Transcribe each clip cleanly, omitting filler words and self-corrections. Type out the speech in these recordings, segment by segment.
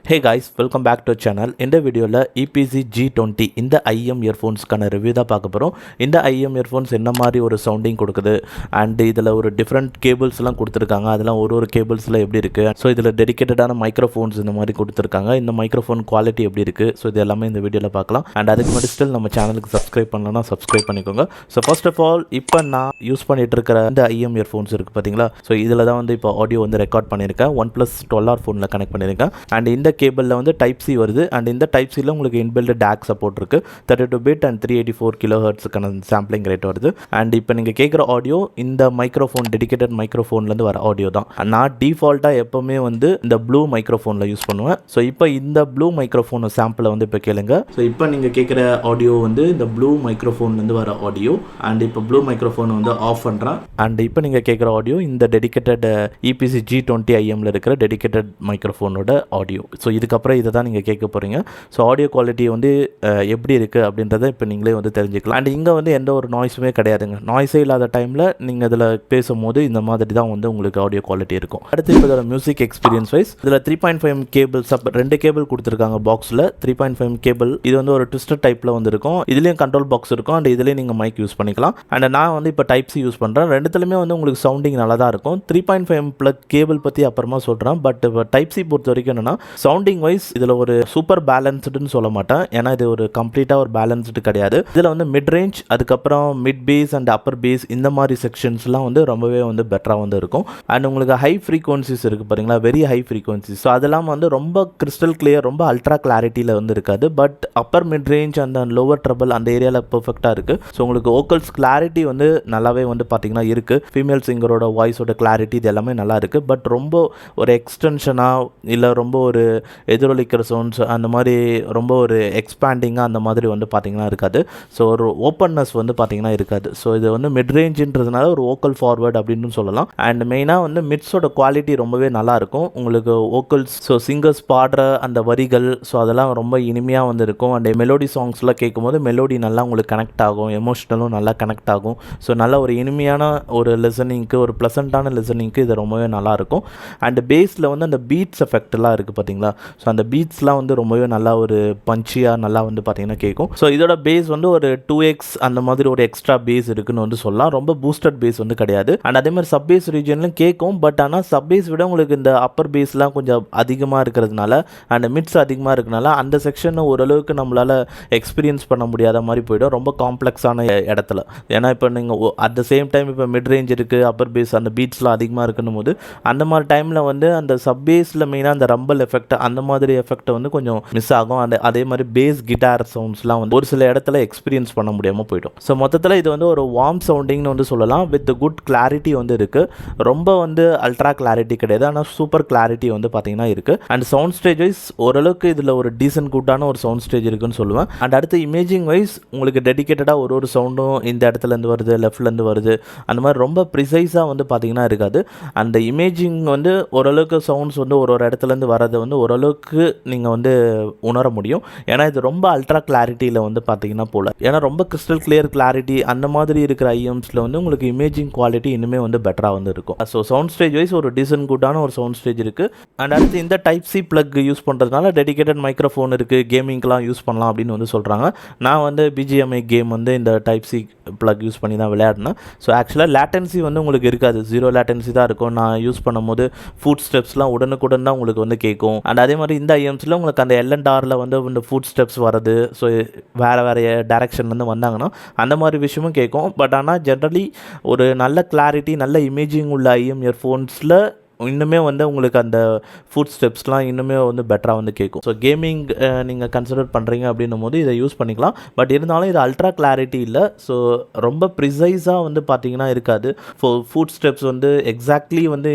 Hey guys, welcome back to channel. இந்த வீடியோவில் EPC G20 இந்த IEM இயர்ஃபோன்ஸ்க்கான ரிவ்யூ தான் பார்க்க போகிறோம். இந்த IEM இயர்ஃபோன்ஸ் என்ன மாதிரி ஒரு சவுண்டிங் கொடுக்குது அண்ட் இதில் ஒரு டிஃப்ரெண்ட் கேபிள்ஸ்லாம் கொடுத்துருக்காங்க. அதெல்லாம் ஒரு கேபிள்ஸில் எப்படி இருக்குது, ஸோ இதில் டெடிக்கேட்டடான மைக்ரோஃபோன்ஸ் இந்த மாதிரி கொடுத்துருக்காங்க. இந்த மைக்ரோஃபோன் குவாலிட்டி எப்படி இருக்குது, ஸோ இது எல்லாமே இந்த வீடியோவில் பார்க்கலாம். அண்ட் அதுக்கு முன்னாடி ஸ்டில் நம்ம சேனலுக்கு சப்ஸ்கிரைப் பண்ணலன்னா சப்ஸ்கிரைப் பண்ணிக்கோங்க. ஸோ ஃபர்ஸ்ட் ஆஃப் ஆல் இப்போ நான் யூஸ் பண்ணிட்டு இருக்கிற இந்த IEM இயர்ஃபோன்ஸ் இருக்குது பார்த்தீங்களா, ஸோ இதில் தான் வந்து இப்போ ஆடியோ வந்து ரெக்கார்ட் பண்ணியிருக்கேன். OnePlus 12R ஃபோனில் கனெக்ட் பண்ணியிருக்கேன். அண்ட் இந்த கேபிளில் வந்து டைப் சி வருது. அண்ட் இந்த டைப் சியில் உங்களுக்கு இன்பில்ட் DAC சப்போர்ட் இருக்குது. 32 bit and 384 kHz sampling rate வருது. அண்ட் இப்போ நீங்கள் கேட்குற ஆடியோ இந்த மைக்ரோஃபோன் டெடிக்கேட்டட் மைக்ரோஃபோன்லேருந்து வர ஆடியோ தான். நான் டிஃபால்ட்டாக எப்போவுமே வந்து இந்த ப்ளூ மைக்ரோஃபோனில் யூஸ் பண்ணுவேன். ஸோ இப்போ இந்த ப்ளூ மைக்ரோஃபோன் சாம்பிளை வந்து இப்போ கேளுங்க. ஸோ இப்போ நீங்கள் கேட்குற ஆடியோ வந்து இந்த ப்ளூ மைக்ரோஃபோன்லேருந்து வர ஆடியோ. அண்ட் இப்போ ப்ளூ மைக்ரோஃபோன் வந்து ஆஃப் பண்ணுறேன். அண்ட் இப்போ நீங்கள் கேட்குற ஆடியோ இந்த டெடிக்கேட்டட் EPC G20 IEMல இருக்கிற டெடிக்கேட்டட் மைக்ரோஃபோனோட ஆடியோ. ஸோ இதுக்கப்புறம் இதை தான் நீங்கள் கேட்க போகிறீங்க. ஸோ ஆடியோ குவாலிட்டி வந்து எப்படி இருக்குது அப்படின்றத இப்போ நீங்களே வந்து தெரிஞ்சுக்கலாம். அண்ட் இங்கே வந்து எந்த ஒரு நாய்ஸுமே கிடையாதுங்க. நாய்ஸே இல்லாத டைமில் நீங்கள் இதில் பேசும்போது இந்த மாதிரி தான் வந்து உங்களுக்கு ஆடியோ குவாலிட்டி இருக்கும். அடுத்து இப்போ இதில் மியூசிக் எக்ஸ்பீரியன்ஸ் வைஸ் இதில் 3.5 கேபிள் ரெண்டு கேபிள் கொடுத்துருக்காங்க பாக்ஸில். 3.5 கேபிள் இது வந்து ஒரு ட்விஸ்டர் டைப்பில் வந்து இருக்கும். இதுலேயும் கண்ட்ரோல் பாக்ஸ் இருக்கும். அண்ட் இதுலேயும் நீங்கள் மைக் யூஸ் பண்ணிக்கலாம். அண்ட் நான் வந்து இப்போ டைப் சி யூஸ் பண்ணுறேன். ரெண்டுத்துலையுமே வந்து உங்களுக்கு சவுண்டிங் நல்லா தான் இருக்கும். 3.5 ப்ளக் கேபிள் பற்றி அப்புறமா சொல்கிறேன். பட் இப்போ டைப் சி பொறுத்த வரைக்கும் என்னென்னா சவுண்டிங் வைஸ் இதில் ஒரு சூப்பர் பேலன்ஸ்டுன்னு சொல்ல மாட்டேன். ஏன்னா இது ஒரு கம்ப்ளீட்டாக ஒரு பேலன்ஸ்டு கிடையாது. இதில் வந்து மிட் ரேஞ்ச், அதுக்கப்புறம் mid bass and upper bass இந்த மாதிரி செக்ஷன்ஸ்லாம் வந்து ரொம்பவே வந்து பெட்டராக வந்து இருக்கும். அண்ட் உங்களுக்கு ஹை ஃப்ரீக்வன்சிஸ் இருக்குது பாருங்களா, வெரி ஹை ஃப்ரீக்வன்சிஸ். ஸோ அதெல்லாம் வந்து ரொம்ப கிறிஸ்டல் கிளியர், ரொம்ப அல்ட்ரா கிளாரிட்டியில் வந்து இருக்காது. பட் அப்பர் மிட் ரேஞ்ச் அந்த லோவர் ட்ரபிள் அந்த ஏரியாவில் பெர்ஃபெக்டாக இருக்குது. ஸோ உங்களுக்கு வோக்கல்ஸ் கிளாரிட்டி வந்து நல்லாவே வந்து பார்த்தீங்கன்னா இருக்குது. ஃபீமேல் சிங்கரோட வாய்ஸோட கிளாரிட்டி இது எல்லாமே நல்லா இருக்குது. பட் ரொம்ப ஒரு எக்ஸ்டென்ஷனாக இல்லை ரொம்ப ஒரு எதிரொலிக்கிற சவுண்ட்ஸ் அந்த மாதிரி ரொம்ப ஒரு எக்ஸ்பேண்டிங்காக அந்த மாதிரி வந்து பார்த்திங்கன்னா இருக்காது. ஸோ ஒரு ஓப்பன்னஸ் வந்து பார்த்திங்கன்னா இருக்காது. ஸோ இது வந்து மிட் ரேஞ்சுன்றதுனால ஒரு வோக்கல் ஃபார்வர்ட் அப்படின்னு சொல்லலாம். அண்ட் மெயினாக வந்து மிட்ஸோட குவாலிட்டி ரொம்பவே நல்லாயிருக்கும். உங்களுக்கு வோக்கல்ஸ், ஸோ சிங்கர்ஸ் பாடுற அந்த வரிகள், ஸோ அதெல்லாம் ரொம்ப இனிமையாக வந்து இருக்கும். அண்ட் மெலோடி சாங்ஸ்லாம் கேட்கும்போது மெலோடி நல்லா உங்களுக்கு கனெக்ட் ஆகும், எமோஷ்னலும் நல்லா கனெக்ட் ஆகும். ஸோ நல்ல ஒரு இனிமையான ஒரு லிசனிங்க்கு, ஒரு ப்ளசண்ட்டான லிசனிங்க்கு இது ரொம்பவே நல்லாயிருக்கும். அண்ட் பேஸில் வந்து அந்த பீட்ஸ் எஃபெக்ட்லாம் இருக்குது பார்த்தீங்களா, ஸோ அந்த பீட்ஸ்லாம் வந்து ரொம்பவே நல்லா ஒரு பஞ்சியாக நல்லா வந்து பார்த்தீங்கன்னா கேட்கும். ஸோ இதோட பேஸ் வந்து ஒரு 2x அந்த மாதிரி ஒரு எக்ஸ்ட்ரா பேஸ் இருக்குன்னு வந்து சொல்லலாம். ரொம்ப பூஸ்டட் பேஸ் வந்து கிடையாது. அண்ட் அதே மாதிரி சப் பேஸ் ரீஜன்லையும் கேட்கும். பட் ஆனால் சப் பேஸ் விட உங்களுக்கு இந்த அப்பர் பேஸ்லாம் கொஞ்சம் அதிகமாக இருக்கிறதுனால அண்ட் மிட்ஸ் அதிகமாக இருக்கிறதுனால அந்த செக்ஷனை ஓரளவுக்கு நம்மளால் எக்ஸ்பீரியன்ஸ் பண்ண முடியாத மாதிரி போய்டும், ரொம்ப காம்ப்ளெக்ஸான இடத்துல. ஏன்னா இப்போ நீங்கள் அட் த சேம் டைம் இப்போ மிட் ரேஞ்ச் இருக்குது, அப்பர் பேஸ் அந்த பீட்ஸ்லாம் அதிகமாக இருக்குன்னும் போது அந்த மாதிரி டைமில் வந்து அந்த சப் பேஸில் மெயினாக அந்த ரம்பல் எஃபெக்ட் அந்த மாதிரி எஃபெக்ட் வந்து கொஞ்சம் மிஸ் ஆகும். அண்ட் அதே மாதிரி பேஸ் கிட்டார் சவுண்ட்ஸ்லாம் வந்து ஒரு சில இடத்துல எக்ஸ்பீரியன்ஸ் பண்ண முடியாமல் போய்டும். ஸோ மொத்தத்தில் இது வந்து ஒரு வார்ம் சவுண்டிங்னு வந்து சொல்லலாம். வித் குட் கிளாரிட்டி வந்து இருக்குது. ரொம்ப வந்து அல்ட்ரா கிளாரிட்டி கிடையாது, ஆனால் சூப்பர் கிளாரிட்டி வந்து பார்த்தீங்கன்னா இருக்குது. அண்ட் சவுண்ட் ஸ்டேஜ் வைஸ் ஓரளவுக்கு இதில் ஒரு டீசன்ட் குட்டான ஒரு சவுண்ட் ஸ்டேஜ் இருக்குன்னு சொல்லுவேன். அண்ட் அடுத்து இமேஜிங் வைஸ் உங்களுக்கு டெடிக்கேட்டடாக ஒரு சவுண்டும் இந்த இடத்துலேருந்து வருது, லெஃப்ட்லேருந்து வருது, அந்த மாதிரி ரொம்ப ப்ரிசைஸாக வந்து பார்த்தீங்கன்னா இருக்காது. அந்த இமேஜிங் வந்து ஓரளவுக்கு சவுண்ட்ஸ் வந்து ஒரு இடத்துலேருந்து வரதை வந்து ஓரளவுக்கு நீங்கள் வந்து உணர முடியும். ஏன்னா இது ரொம்ப அல்ட்ரா கிளாரிட்டியில் வந்து பார்த்தீங்கன்னா போல. ஏன்னா ரொம்ப கிறிஸ்டல் கிளியர் கிளாரிட்டி அந்த மாதிரி இருக்கிற ஐஎம்ஸில் வந்து உங்களுக்கு இமேஜிங் குவாலிட்டி இன்னுமே வந்து பெட்டராக வந்து இருக்கும். ஸோ சவுண்ட் ஸ்டேஜ் வைஸ் ஒரு டீசன்ட் குட்டான ஒரு சவுண்ட் ஸ்டேஜ் இருக்குது. அண்ட் அடுத்து இந்த டைப் சி ப்ளக் யூஸ் பண்ணுறதுனால டெடிக்கேட்டட் மைக்ரோஃபோன் இருக்குது, கேமிங்க்கெலாம் யூஸ் பண்ணலாம் அப்படின்னு வந்து சொல்கிறாங்க. நான் வந்து BGMI கேம் வந்து இந்த டைப் சி ப்ளக் யூஸ் பண்ணி தான் விளையாடினேன். ஸோ ஆக்சுவலாக லேட்டன்சி வந்து உங்களுக்கு இருக்காது, 0 லேட்டன்சி தான் இருக்கும். நான் யூஸ் பண்ணும்போது ஃபுட் ஸ்டெப்ஸ்லாம் உடனுக்குடன் தான் உங்களுக்கு வந்து கேட்கும். அண்ட் அதே மாதிரி இந்த ஐஎம்ஸில் உங்களுக்கு அந்த L&Rல வந்து இந்த ஃபுட் ஸ்டெப்ஸ் வருது, ஸோ வேறு டைரக்ஷன்லேருந்து வந்தாங்கன்னா அந்த மாதிரி விஷயமும் கேட்கும். பட் ஆனால் ஜென்ரலி ஒரு நல்ல கிளாரிட்டி, நல்ல இமேஜிங் உள்ள IEM இயர்ஃபோன்ஸில் இன்னுமே வந்து உங்களுக்கு அந்த ஃபுட் ஸ்டெப்ஸ்லாம் இன்னுமே வந்து பெட்டராக வந்து கேட்கும். ஸோ கேமிங் நீங்கள் கன்சிடர் பண்ணுறீங்க அப்படின்னும் போது இதை யூஸ் பண்ணிக்கலாம். பட் இருந்தாலும் இது அல்ட்ரா கிளாரிட்டி இல்லை. ஸோ ரொம்ப ப்ரிசைஸாக வந்து பார்த்தீங்கன்னா இருக்காது. ஃபுட் ஸ்டெப்ஸ் வந்து எக்ஸாக்ட்லி வந்து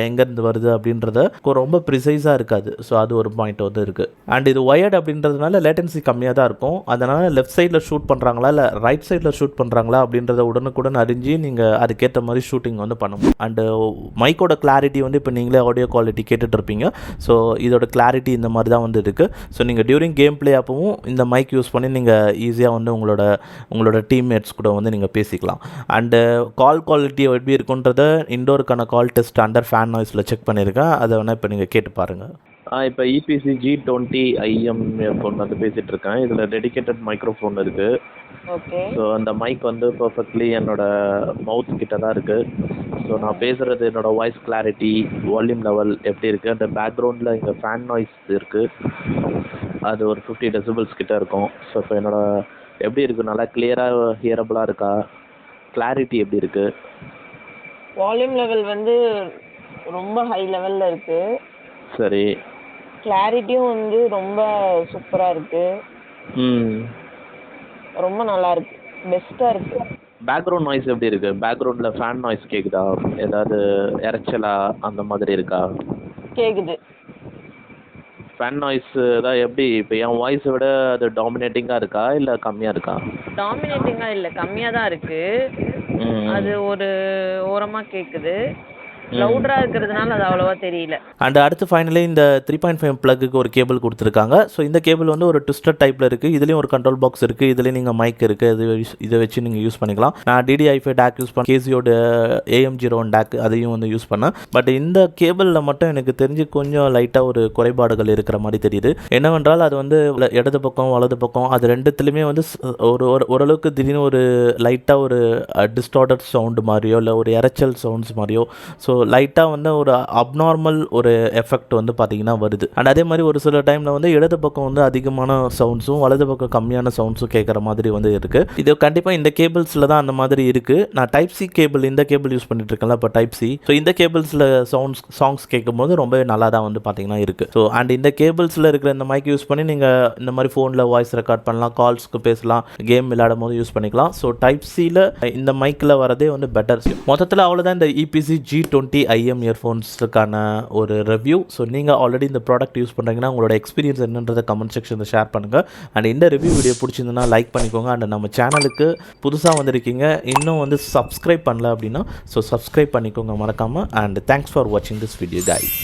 எங்கேருந்து வருது அப்படின்றத ரொம்ப ப்ரிசைஸாக இருக்காது. ஸோ அது ஒரு பாயிண்ட் வந்து இருக்குது. அண்ட் இது ஒயர்ட் அப்படின்றதுனால லேட்டன்சி கம்மியாக தான் இருக்கும். அதனால் லெஃப்ட் சைடில் ஷூட் பண்ணுறாங்களா இல்லை ரைட் சைடில் ஷூட் பண்ணுறாங்களா அப்படின்றத உடனுக்குடன் அறிஞ்சு நீங்கள் அதுக்கேற்ற மாதிரி ஷூட்டிங் வந்து பண்ணணும். அண்டு மைக்கோட கிளாரிட்டி வந்து இப்போ நீங்களே ஆடியோ குவாலிட்டி கேட்டுட்டு இருப்பீங்க. ஸோ இதோட கிளாரிட்டி இந்த மாதிரி தான் வந்து இருக்குது. ஸோ நீங்கள் டியூரிங் கேம் பிளே அப்பவும் இந்த மைக் யூஸ் பண்ணி நீங்கள் ஈஸியாக வந்து உங்களோட டீம்மேட்ஸ் கூட வந்து நீங்கள் பேசிக்கலாம். அண்டு கால் குவாலிட்டி எப்படி இருக்குன்றத இண்டோருக்கான கால் டெஸ்ட் அண்டர் ஃபேன் நாய்ஸில் செக் பண்ணியிருக்கேன். அதை வேணால் இப்போ நீங்கள் கேட்டு பாருங்கள். இப்போ இபிசி G20 IM இயர்ஃபோன் வந்து பேசிகிட்டு இருக்கேன். இதில் டெடிகேட்டட் மைக்ரோஃபோன் இருக்குது. ஓகே. ஸோ அந்த மைக் வந்து பர்ஃபெக்ட்லி என்னோட மவுத் கிட்ட தான் இருக்குது. ஸோ நான் பேசுகிறது என்னோட வாய்ஸ் கிளாரிட்டி, வால்யூம் லெவல் எப்படி இருக்குது, அந்த பேக்ரவுண்டில் இங்கே ஃபேன் நாய்ஸ் இருக்குது, அது ஒரு 50 டெசிபிள்ஸ் கிட்ட இருக்கும். ஸோ இப்போ என்னோட எப்படி இருக்குது, நல்லா கிளியராக ஹியரபுளாக இருக்கா, கிளாரிட்டி எப்படி இருக்குது? வால்யூம் லெவல் வந்து ரொம்ப ஹை லெவலில் இருக்குது. சரி. கிளாரிட்டியும் வந்து ரொம்ப சூப்பராக இருக்குது. ரொம்ப நல்லா இருக்கு, பெஸ்ட்டாக இருக்கு. பேக்ரவுண்ட் நாய்ஸ் எப்படி இருக்கு? பேக்ரவுண்டில் ஃபேன் நாய்ஸ் கேட்குதா? ஏதாவது இரைச்சலா அந்த மாதிரி இருக்கா? கேட்குது. ஃபேன் நாய்ஸ் தான் எப்படி? இப்போ என் வாய்ஸை விட அது டாமினேட்டிங்காக இருக்கா இல்லை கம்மியாக இருக்கா? டாமினேட்டிங்காக இல்லை, கம்மியாக தான் இருக்கு. அது ஒரு ஓரமாக கேட்குது. லவுடராக இருக்கிறதுனால அது அவ்வளோவா தெரியல. அண்ட் அடுத்து ஃபைனலி இந்த 3.5 ப்ளக்குக்கு ஒரு கேபிள் கொடுத்துருக்காங்க. ஸோ இந்த கேபிள் வந்து ஒரு ட்விஸ்டட் டைப்பில் இருக்குது. இதுலேயும் ஒரு கண்ட்ரோல் பாக்ஸ் இருக்குது, இதுலேயும் நீங்கள் மைக் இருக்குது, இதை வச்சு நீங்கள் யூஸ் பண்ணிக்கலாம். நான் DDI5 டேக் யூஸ் பண்ண, கேசியோட AM01 டேக் அதையும் வந்து யூஸ் பண்ணேன். பட் இந்த கேபிளில் மட்டும் எனக்கு தெரிஞ்சு கொஞ்சம் லைட்டாக ஒரு குறைபாடுகள் இருக்கிற மாதிரி தெரியுது. என்னவென்றால் அது வந்து இடது பக்கம் வலது பக்கம் அது ரெண்டுத்துலேயுமே வந்து ஓரளவுக்கு திடீர்னு ஒரு லைட்டாக ஒரு டிஸ்டார்டட் சவுண்டு மாதிரியோ இல்லை ஒரு இரைச்சல் சவுண்ட்ஸ் மாதிரியோ ஸோ லைட்டாக வந்து ஒரு அப்நார்மல் ஒரு எஃபெக்ட் வந்து பார்த்திங்கன்னா வருது. அண்ட் அதே மாதிரி ஒரு சில டைமில் வந்து இடது பக்கம் வந்து அதிகமான சவுண்ட்ஸும் வலது பக்கம் கம்மியான சவுண்ட்ஸும் கேட்குற மாதிரி வந்து இருக்குது. இது கண்டிப்பாக இந்த கேபிள்ஸில் தான் அந்த மாதிரி இருக்குது. நான் டைப் சி கேபிள், இந்த கேபிள் யூஸ் பண்ணிட்டு இருக்கேன்ல இப்போ டைப் சி. ஸோ இந்த கேபிள்ஸில் சாங்ஸ் கேட்கும்போது ரொம்பவே நல்லா தான் வந்து பார்த்திங்கன்னா இருக்குது. ஸோ அண்ட் இந்த கேபிள்ஸில் இருக்கிற இந்த மைக் யூஸ் பண்ணி நீங்கள் இந்த மாதிரி ஃபோனில் வாய்ஸ் ரெக்கார்ட் பண்ணலாம், கால்ஸ்க்கு பேசலாம், கேம் விளையாடும் போது யூஸ் பண்ணிக்கலாம். ஸோ டைப் சியில் இந்த மைக்கில் வரதே வந்து பெட்டர். மொத்தத்தில் அவ்வளோதான் இந்த இபிசி G20 IM இயர்ஃபோன்ஸுக்கான ஒரு ரிவ்யூ. ஸோ நீங்கள் ஆல்ரெடி இந்த ப்ராடக்ட் யூஸ் பண்ணுறீங்கன்னா உங்களோட எக்ஸ்பீரியன்ஸ் என்னன்றதை கமெண்ட் செக்ஷனில் ஷேர் பண்ணுங்கள். அண்ட் இந்த ரிவ்யூ வீடியோ பிடிச்சிருந்ததுன்னா லைக் பண்ணிக்கோங்க. அண்ட் நம்ம சேனலுக்கு புதுசாக வந்திருக்கீங்க, இன்னும் வந்து சப்ஸ்கிரைப் பண்ணல அப்படின்னா ஸோ சப்ஸ்கிரைப் பண்ணிக்கோங்க மறக்காமல். அண்ட் தேங்க்ஸ் ஃபார் வாட்சிங் திஸ் வீடியோ கைஸ்.